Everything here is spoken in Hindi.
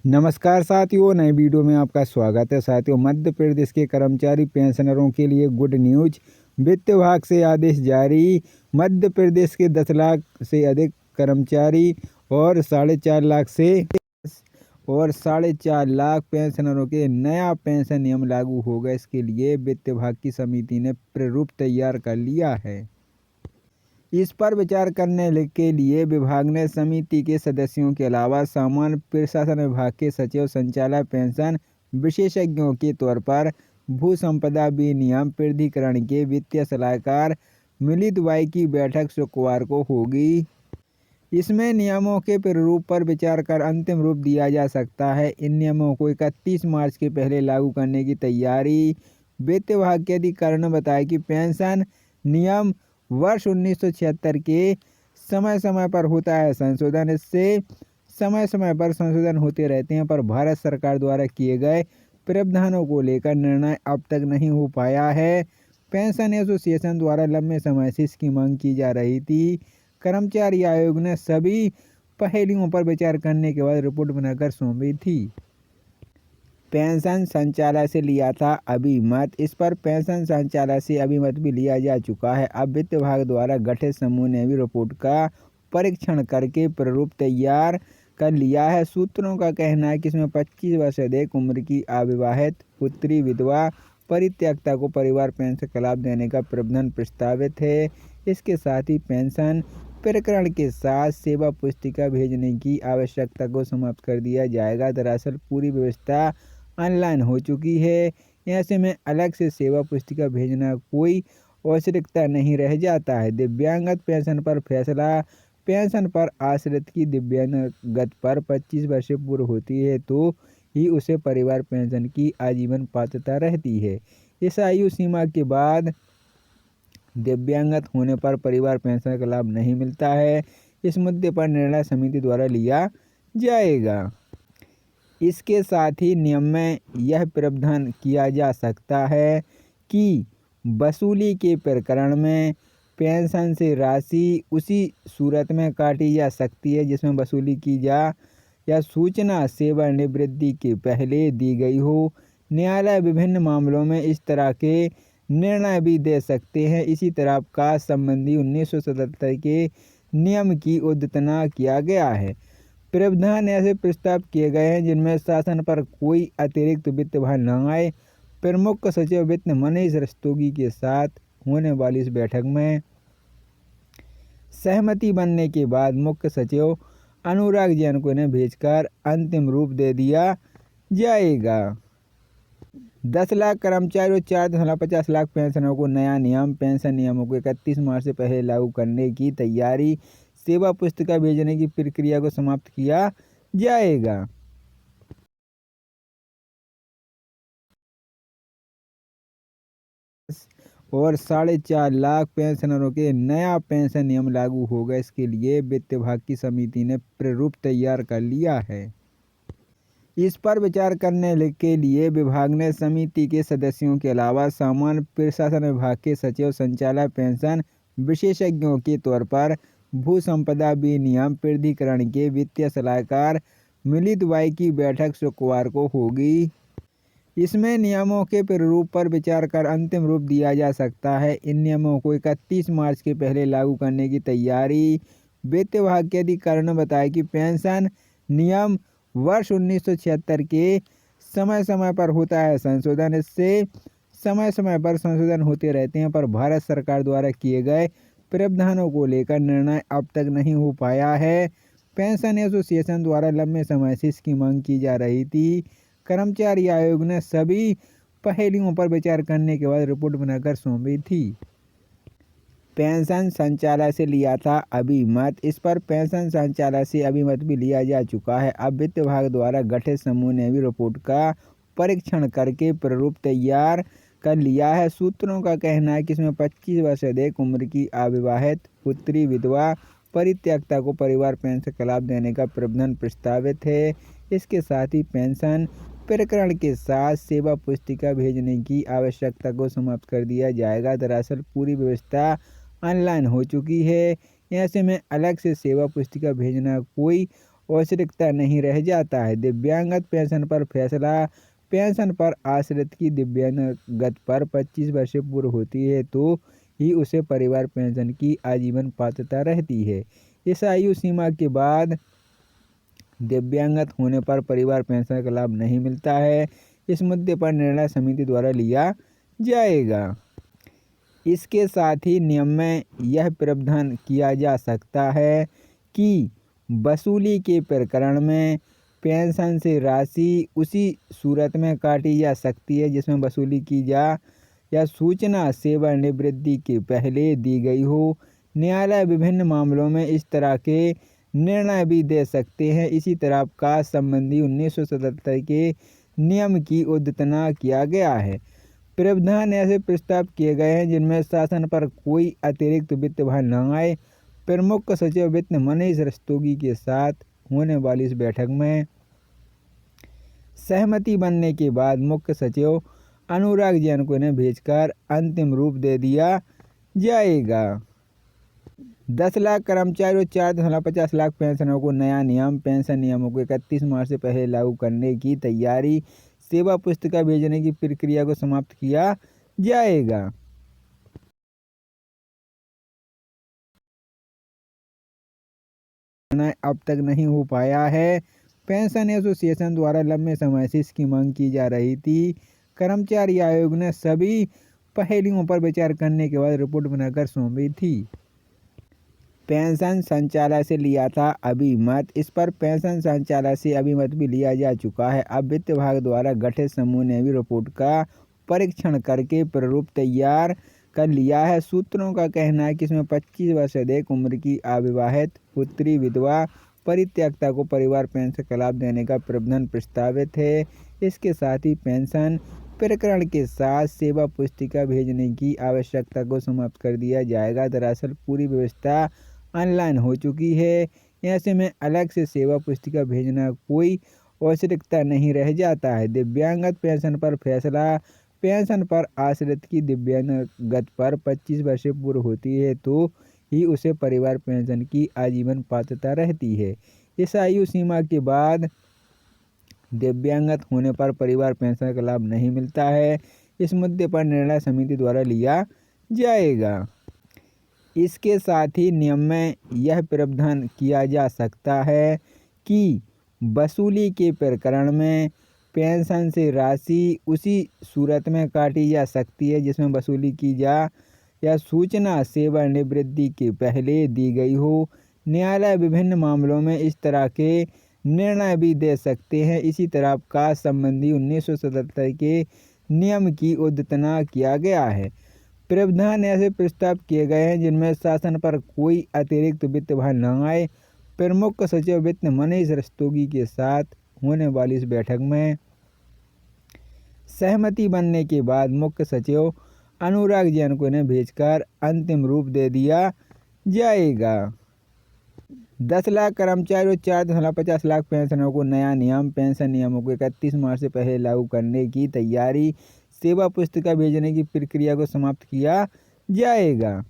नमस्कार साथियों, नए वीडियो में आपका स्वागत है। साथियों, मध्य प्रदेश के कर्मचारी पेंशनरों के लिए गुड न्यूज। वित्त विभाग से आदेश जारी। मध्य प्रदेश के 10 लाख से अधिक कर्मचारी और 4.5 लाख पेंशनरों के नया पेंशन नियम लागू होगा। इसके लिए वित्त विभाग की समिति ने प्रारूप तैयार कर लिया है। इस पर विचार करने के लिए विभाग ने समिति के सदस्यों के अलावा सामान्य प्रशासन विभाग के सचिव, संचालक, पेंशन विशेषज्ञों के तौर पर भू संपदा विनियम प्राधिकरण के वित्तीय सलाहकार मिलित बाई की बैठक शुक्रवार को होगी। इसमें नियमों के प्रारूप पर विचार कर अंतिम रूप दिया जा सकता है। इन नियमों को 31 मार्च के पहले लागू करने की तैयारी। वित्त विभाग के अधिकारियों ने बताया कि पेंशन नियम वर्ष 1976 के समय समय पर होता है संशोधन। इससे समय समय पर संशोधन होते रहते हैं, पर भारत सरकार द्वारा किए गए प्रावधानों को लेकर निर्णय अब तक नहीं हो पाया है। पेंशन एसोसिएशन द्वारा लंबे समय से इसकी मांग की जा रही थी। कर्मचारी आयोग ने सभी पहलुओं पर विचार करने के बाद रिपोर्ट बनाकर सौंपी थी। पेंशन संचालय से लिया था अभिमत। इस पर पेंशन संचालय से अभिमत भी लिया जा चुका है। अब वित्त विभाग द्वारा गठित समूह ने भी रिपोर्ट का परीक्षण करके प्रारूप तैयार कर लिया है। सूत्रों का कहना है कि इसमें 25 वर्ष से अधिक उम्र की अविवाहित, पुत्री, विधवा, परित्यक्ता को परिवार पेंशन का लाभ देने का प्रावधान प्रस्तावित है। इसके साथ ही पेंशन प्रकरण के साथ सेवा पुस्तिका भेजने की आवश्यकता को समाप्त कर दिया जाएगा। दरअसल पूरी व्यवस्था ऑनलाइन हो चुकी है। ऐसे में अलग से सेवा पुस्तिका भेजना कोई आवश्यकता नहीं रह जाता है। दिव्यांगत पेंशन पर फैसला। पेंशन पर आश्रित की दिव्यांगत पर 25 वर्ष पूर्व होती है तो ही उसे परिवार पेंशन की आजीवन पात्रता रहती है। इस आयु सीमा के बाद दिव्यांगत होने पर परिवार पेंशन का लाभ नहीं मिलता है। इस मुद्दे पर निर्णय समिति द्वारा लिया जाएगा। इसके साथ ही नियम में यह प्रावधान किया जा सकता है कि वसूली के प्रकरण में पेंशन से राशि उसी सूरत में काटी जा सकती है जिसमें वसूली की जा या सूचना सेवानिवृत्ति के पहले दी गई हो। न्यायालय विभिन्न मामलों में इस तरह के निर्णय भी दे सकते हैं। इसी तरह अवकाश संबंधी 1977 के नियम की उद्घाटन किया गया है। प्रावधान ऐसे प्रस्ताव किए गए हैं जिनमें शासन पर कोई अतिरिक्त वित्त भार न आए। प्रमुख सचिव वित्त मनीष रस्तोगी के साथ होने वाली इस बैठक में सहमति बनने के बाद मुख्य सचिव अनुराग जैन को इन्हें भेजकर अंतिम रूप दे दिया जाएगा। 10 लाख कर्मचारी और 4.50 लाख पेंशनरों को नया नियम। पेंशन नियमों को 31 मार्च से पहले लागू करने की तैयारी। सेवा पुस्तिका भेजने की प्रक्रिया को समाप्त किया जाएगा। और 4.5 लाख पेंशनरों के नया पेंशन नियम लागू होगा। इसके लिए वित्त विभाग की समिति ने प्रारूप तैयार कर लिया है। इस पर विचार करने के लिए विभाग ने समिति के सदस्यों के अलावा सामान्य प्रशासन विभाग के सचिव, संचालक, पेंशन विशेषज्ञों के तौर पर भू संपदा विनियम प्राधिकरण के वित्तीय सलाहकार मिलित बाई की बैठक शुक्रवार को होगी। इसमें नियमों के प्रारूप पर विचार कर अंतिम रूप दिया जा सकता है। इन नियमों को 31 मार्च के पहले लागू करने की तैयारी। वित्त विभाग के अधिकारियों ने बताया कि पेंशन नियम वर्ष 1976 के समय समय पर होता है संशोधन। इससे समय समय पर संशोधन होते रहते हैं, पर भारत सरकार द्वारा किए गए प्रावधानों को लेकर निर्णय अब तक नहीं हो पाया है। पेंशन एसोसिएशन द्वारा लंबे समय से इसकी मांग की जा रही थी। कर्मचारी आयोग ने सभी पहलुओं पर विचार करने के बाद रिपोर्ट बनाकर सौंपी थी। पेंशन संचालय से लिया था अभिमत। इस पर पेंशन संचालय से अभिमत भी लिया जा चुका है। अब वित्त विभाग द्वारा गठित समूह ने भी रिपोर्ट का परीक्षण करके प्रारूप तैयार कर लिया है। सूत्रों का कहना है कि इसमें 25 वर्ष से अधिक उम्र की अविवाहित, पुत्री, विधवा, परित्यक्ता को परिवार पेंशन का लाभ देने का प्रावधान प्रस्तावित है। इसके साथ ही पेंशन प्रकरण के साथ सेवा पुस्तिका भेजने की आवश्यकता को समाप्त कर दिया जाएगा। दरअसल पूरी व्यवस्था ऑनलाइन हो चुकी है। ऐसे में अलग से सेवा पुस्तिका भेजना कोई औपचारिकता नहीं रह जाता है। दिव्यांगत पेंशन पर फैसला पेंशन पर आश्रित की दिव्यांगत पर 25 वर्ष से पूर्व होती है तो ही उसे परिवार पेंशन की आजीवन पात्रता रहती है। इस आयु सीमा के बाद दिव्यांगत होने पर परिवार पेंशन का लाभ नहीं मिलता है। इस मुद्दे पर निर्णय समिति द्वारा लिया जाएगा। इसके साथ ही नियम में यह प्रावधान किया जा सकता है कि वसूली के प्रकरण में पेंशन से राशि उसी सूरत में काटी जा सकती है जिसमें वसूली की जा या सूचना सेवानिवृत्ति के पहले दी गई हो। न्यायालय विभिन्न मामलों में इस तरह के निर्णय भी दे सकते हैं। इसी तरह अवकाश संबंधी 1977 के नियम की उद्घाटन किया गया है। प्रावधान ऐसे प्रस्ताव किए गए हैं जिनमें शासन पर कोई अतिरिक्त वित्त भार न आए। प्रमुख सचिव वित्त मनीष रस्तोगी के साथ होने वाली इस बैठक में सहमति बनने के बाद मुख्य सचिव अनुराग जैन को इन्हें भेजकर अंतिम रूप दे दिया जाएगा। 10 लाख कर्मचारियों 4.50 लाख पेंशनरों को नया नियम पेंशन नियमों को 31 मार्च से पहले लागू करने की तैयारी। सेवा पुस्तिका भेजने की प्रक्रिया को समाप्त किया जाएगा। अब तक नहीं हो पाया है। पेंशन एसोसिएशन द्वारा लंबे समय से इसकी मांग की जा रही थी। कर्मचारी आयोग ने सभी पहलुओं पर विचार करने के बाद रिपोर्ट बनाकर सौंपी थी। पेंशन संचालय से लिया था अभिमत। इस पर पेंशन संचालय से अभिमत भी लिया जा चुका है। अब वित्त विभाग द्वारा गठित समूह ने भी रिपोर्ट का परीक्षण करके प्रारूप तैयार कर लिया है। सूत्रों का कहना है कि इसमें 25 वर्ष से अधिक उम्र की अविवाहित पुत्री विधवा परित्यक्ता को परिवार पेंशन का लाभ देने का प्रावधान प्रस्तावित है। इसके साथ ही पेंशन प्रकरण के साथ सेवा पुस्तिका भेजने की आवश्यकता को समाप्त कर दिया जाएगा। दरअसल पूरी व्यवस्था ऑनलाइन हो चुकी है। ऐसे में अलग से सेवा पुस्तिका भेजना कोई औपचारिकता नहीं रह जाता है। दिव्यांगत पेंशन पर फैसला पेंशन पर आश्रित की दिव्यांगत पर 25 वर्ष से पूर्व होती है तो ही उसे परिवार पेंशन की आजीवन पात्रता रहती है। इस आयु सीमा के बाद दिव्यांगत होने पर परिवार पेंशन का लाभ नहीं मिलता है। इस मुद्दे पर निर्णय समिति द्वारा लिया जाएगा। इसके साथ ही नियम में यह प्रावधान किया जा सकता है कि वसूली के प्रकरण में पेंशन से राशि उसी सूरत में काटी जा सकती है जिसमें वसूली की जा या सूचना सेवानिवृत्ति के पहले दी गई हो। न्यायालय विभिन्न मामलों में इस तरह के निर्णय भी दे सकते हैं। इसी तरह अवकाश संबंधी 1977 के नियम की उद्घाटन किया गया है। प्रावधान ऐसे प्रस्ताव किए गए हैं जिनमें शासन पर कोई अतिरिक्त वित्त भार न आए। प्रमुख सचिव वित्त मनीष रस्तोगी के साथ होने वाली इस बैठक में सहमति बनने के बाद मुख्य सचिव अनुराग जैन को इन्हें भेजकर अंतिम रूप दे दिया जाएगा। 10 लाख कर्मचारियों 4.50 लाख पेंशनरों को नया नियम पेंशन नियमों को 31 मार्च से पहले लागू करने की तैयारी। सेवा पुस्तिका भेजने की प्रक्रिया को समाप्त किया जाएगा।